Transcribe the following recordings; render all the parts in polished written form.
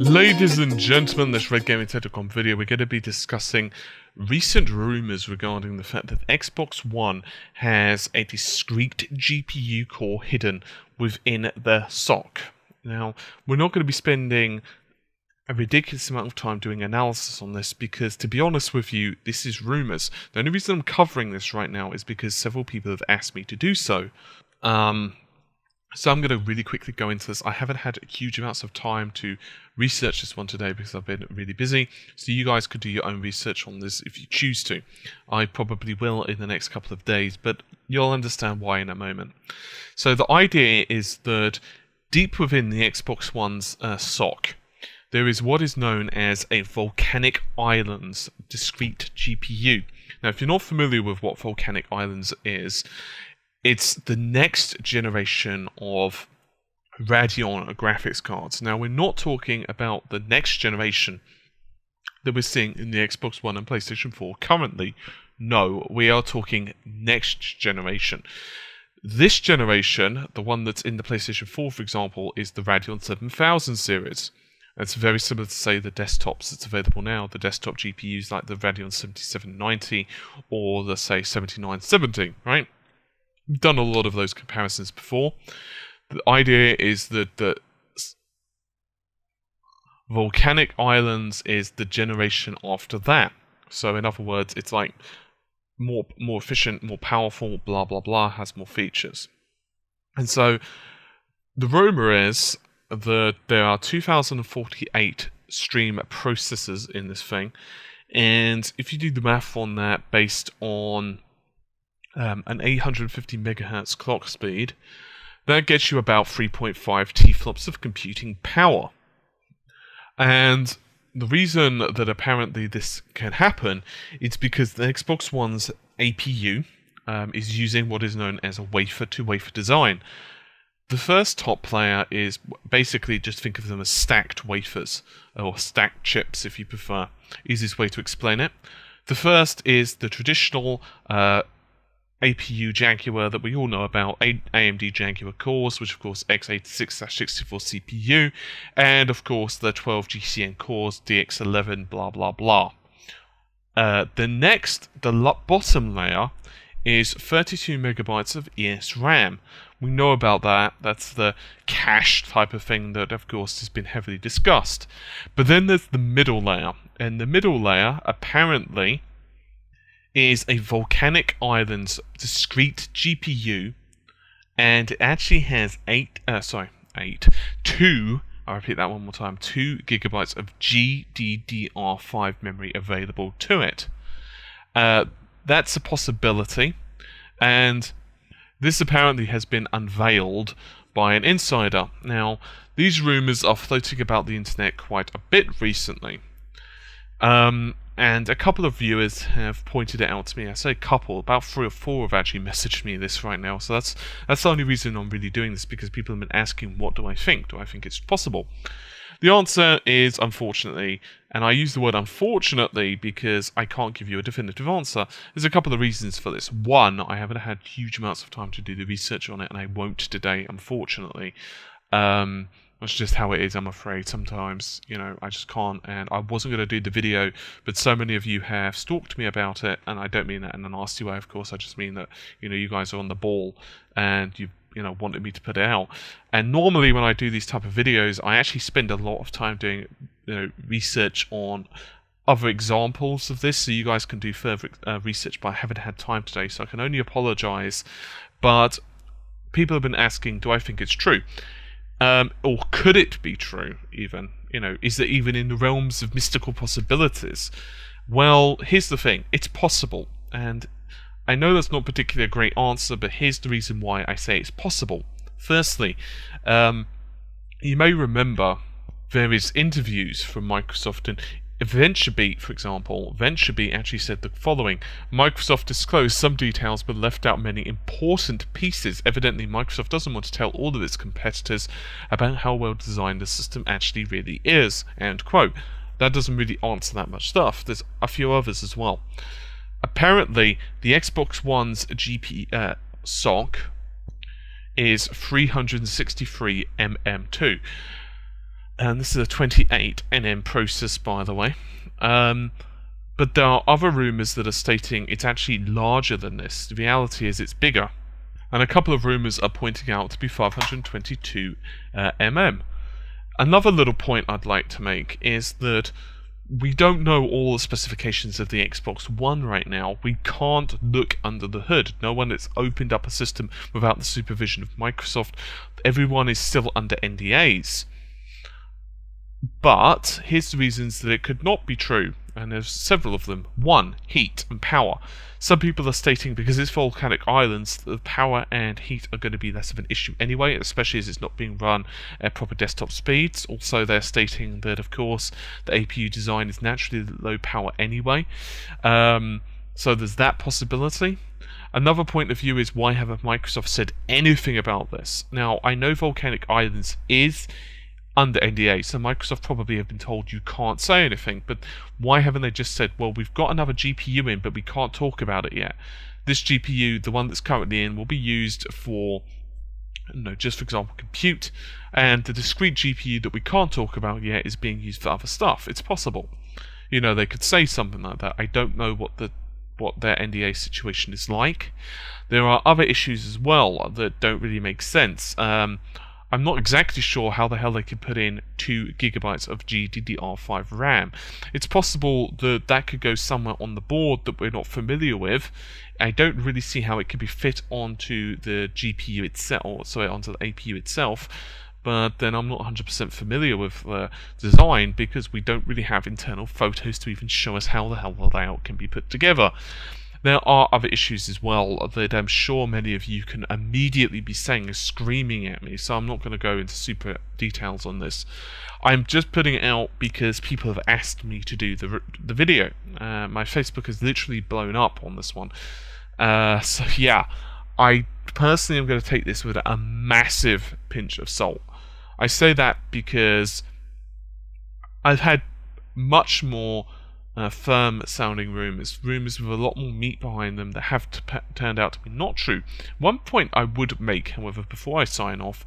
Ladies and gentlemen, this Red Gaming Telecom video, we're going to be discussing recent rumors regarding the fact that Xbox One has a discrete GPU core hidden within the SoC. Now, we're not going to be spending a ridiculous amount of time doing analysis on this because, to be honest with you, this is rumors. The only reason I'm covering this right now is because several people have asked me to do so. So I'm going to really quickly go into this. I haven't had huge amounts of time to research this one today because I've been really busy. So you guys could do your own research on this if you choose to. I probably will in the next couple of days, but you'll understand why in a moment. So the idea is that deep within the Xbox One's SoC, there is what is known as a Volcanic Islands discrete GPU. Now, if you're not familiar with what Volcanic Islands is, it's the next generation of Radeon graphics cards. Now, we're not talking about the next generation that we're seeing in the Xbox One and PlayStation 4 currently. No, we are talking next generation. This generation, the one that's in the PlayStation 4, for example, is the Radeon 7000 series. It's very similar to, say, the desktops that's available now, the desktop GPUs like the Radeon 7790 or the, say, 7970, right? We've done a lot of those comparisons before. The idea is that the Volcanic Islands is the generation after that. So in other words, it's like more efficient, more powerful, blah blah blah, has more features. And so the rumor is that there are 2048 stream processors in this thing, and if you do the math on that based on an 850 megahertz clock speed, that gets you about 3.5 teraflops of computing power. And the reason that apparently this can happen is because the Xbox One's APU is using what is known as a wafer-to-wafer design. The first top player is basically, just think of them as stacked wafers, or stacked chips if you prefer. Easiest way to explain it. The first is the traditional APU Jaguar that we all know about, AMD Jaguar cores, which of course x86-64 CPU, and of course the 12 GCN cores, DX11, blah blah blah. The bottom layer is 32 megabytes of ESRAM. We know about that. That's the cache type of thing that of course has been heavily discussed. But then there's the middle layer, and the middle layer apparently is a Volcanic Islands discrete GPU, and it actually has 2 gigabytes of GDDR5 memory available to it. That's a possibility, and this apparently has been unveiled by an insider. Now, these rumors are floating about the internet quite a bit recently. And a couple of viewers have pointed it out to me. I say a couple, about 3 or 4 have actually messaged me this right now. So that's the only reason I'm really doing this, because people have been asking, what do I think? Do I think it's possible? The answer is unfortunately, and I use the word unfortunately because I can't give you a definitive answer. There's a couple of reasons for this. One, I haven't had huge amounts of time to do the research on it, and I won't today, unfortunately. That's just how it is, I'm afraid. Sometimes, I just can't, and I wasn't going to do the video, but so many of you have stalked me about it, and I don't mean that in a nasty way, of course. I just mean that, you guys are on the ball, and you wanted me to put it out. And normally when I do these type of videos, I actually spend a lot of time doing, research on other examples of this, so you guys can do further research, but I haven't had time today, so I can only apologize. But people have been asking, do I think it's true? Or could it be true, even? Is it even in the realms of mystical possibilities? Well, here's the thing. It's possible. And I know that's not particularly a great answer, but here's the reason why I say it's possible. Firstly, you may remember various interviews from Microsoft, and VentureBeat, for example, VentureBeat actually said the following: Microsoft disclosed some details but left out many important pieces. Evidently, Microsoft doesn't want to tell all of its competitors about how well designed the system actually really is. End quote. That doesn't really answer that much stuff. There's a few others as well. Apparently, the Xbox One's SoC is 363 mm2. And this is a 28 nm process, by the way. But there are other rumours that are stating it's actually larger than this. The reality is it's bigger. And a couple of rumours are pointing out to be 522 mm. Another little point I'd like to make is that we don't know all the specifications of the Xbox One right now. We can't look under the hood. No one has opened up a system without the supervision of Microsoft. Everyone is still under NDAs. But here's the reasons that it could not be true, and there's several of them. One, heat and power. Some people are stating because it's volcanic islands, the power and heat are going to be less of an issue anyway, especially as it's not being run at proper desktop speeds. Also, they're stating that, of course, the APU design is naturally low power anyway. So there's that possibility. Another point of view is, why haven't Microsoft said anything about this? Now, I know Volcanic Islands is under NDA, so Microsoft probably have been told you can't say anything, but why haven't they just said, well, we've got another GPU in, but we can't talk about it yet. This GPU, the one that's currently in, will be used for, just for example, compute, and the discrete GPU that we can't talk about yet is being used for other stuff. It's possible. They could say something like that. I don't know what their NDA situation is like. There are other issues as well that don't really make sense. I'm not exactly sure how the hell they could put in 2 GB of GDDR5 RAM. It's possible that that could go somewhere on the board that we're not familiar with. I don't really see how it could be fit onto the GPU itself, onto the APU itself. But then I'm not 100% familiar with the design, because we don't really have internal photos to even show us how the hell the layout can be put together. There are other issues as well that I'm sure many of you can immediately be saying, screaming at me, so I'm not going to go into super details on this. I'm just putting it out because people have asked me to do the video. My Facebook has literally blown up on this one. So yeah, I personally am going to take this with a massive pinch of salt. I say that because I've had much more firm sounding rumours with a lot more meat behind them that have turned out to be not true. One point I would make, however, before I sign off,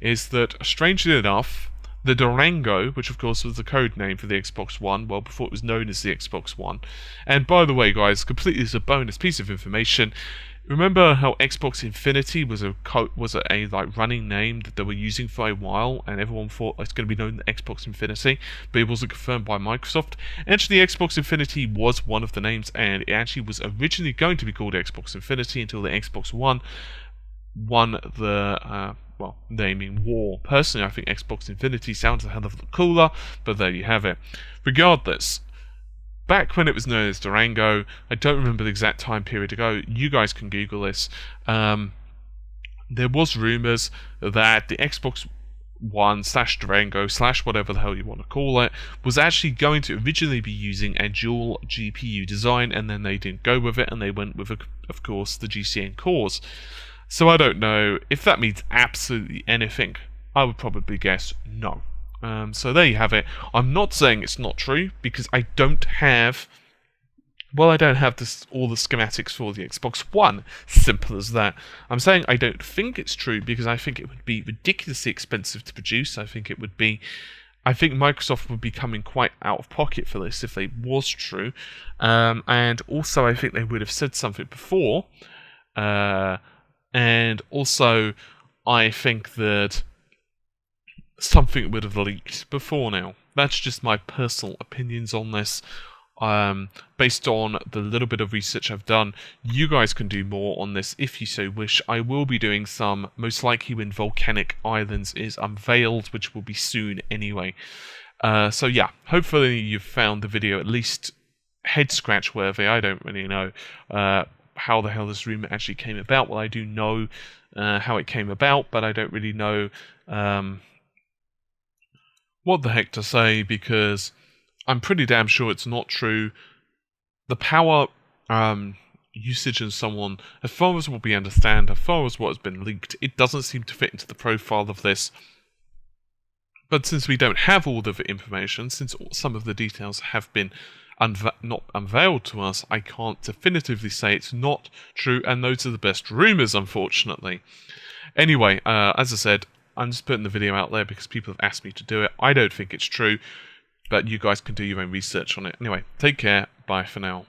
is that, strangely enough, the Durango, which of course was the code name for the Xbox One, well, before it was known as the Xbox One, and by the way, guys, completely as a bonus piece of information, remember how Xbox Infinity was a running name that they were using for a while, and everyone thought it's going to be known as Xbox Infinity, but it wasn't confirmed by Microsoft. Actually, Xbox Infinity was one of the names, and it actually was originally going to be called Xbox Infinity until the Xbox One won the naming war. Personally, I think Xbox Infinity sounds a hell of a lot cooler, but there you have it. Regardless, back when it was known as Durango, I don't remember the exact time period ago, you guys can Google this, there was rumours that the Xbox One / Durango / whatever the hell you want to call it was actually going to originally be using a dual GPU design, and then they didn't go with it, and they went with, of course, the GCN cores. So I don't know if that means absolutely anything. I would probably guess no. So there you have it. I'm not saying it's not true, because I don't have all the schematics for the Xbox One. Simple as that. I'm saying I don't think it's true because I think it would be ridiculously expensive to produce. I think Microsoft would be coming quite out of pocket for this if it was true. And also I think they would have said something before. And also I think that something would have leaked before now. That's just my personal opinions on this. Based on the little bit of research I've done, you guys can do more on this if you so wish. I will be doing some, most likely when Volcanic Islands is unveiled, which will be soon anyway. So yeah, hopefully you've found the video at least head scratch worthy. I don't really know how the hell this rumor actually came about. Well, I do know how it came about, but I don't really know what the heck to say, because I'm pretty damn sure it's not true. The power usage and so on, as far as what we understand, as far as what has been leaked, it doesn't seem to fit into the profile of this. But since we don't have all the information, since some of the details have been not unveiled to us, I can't definitively say it's not true, and those are the best rumours, unfortunately. Anyway, as I said, I'm just putting the video out there because people have asked me to do it. I don't think it's true, but you guys can do your own research on it. Anyway, take care. Bye for now.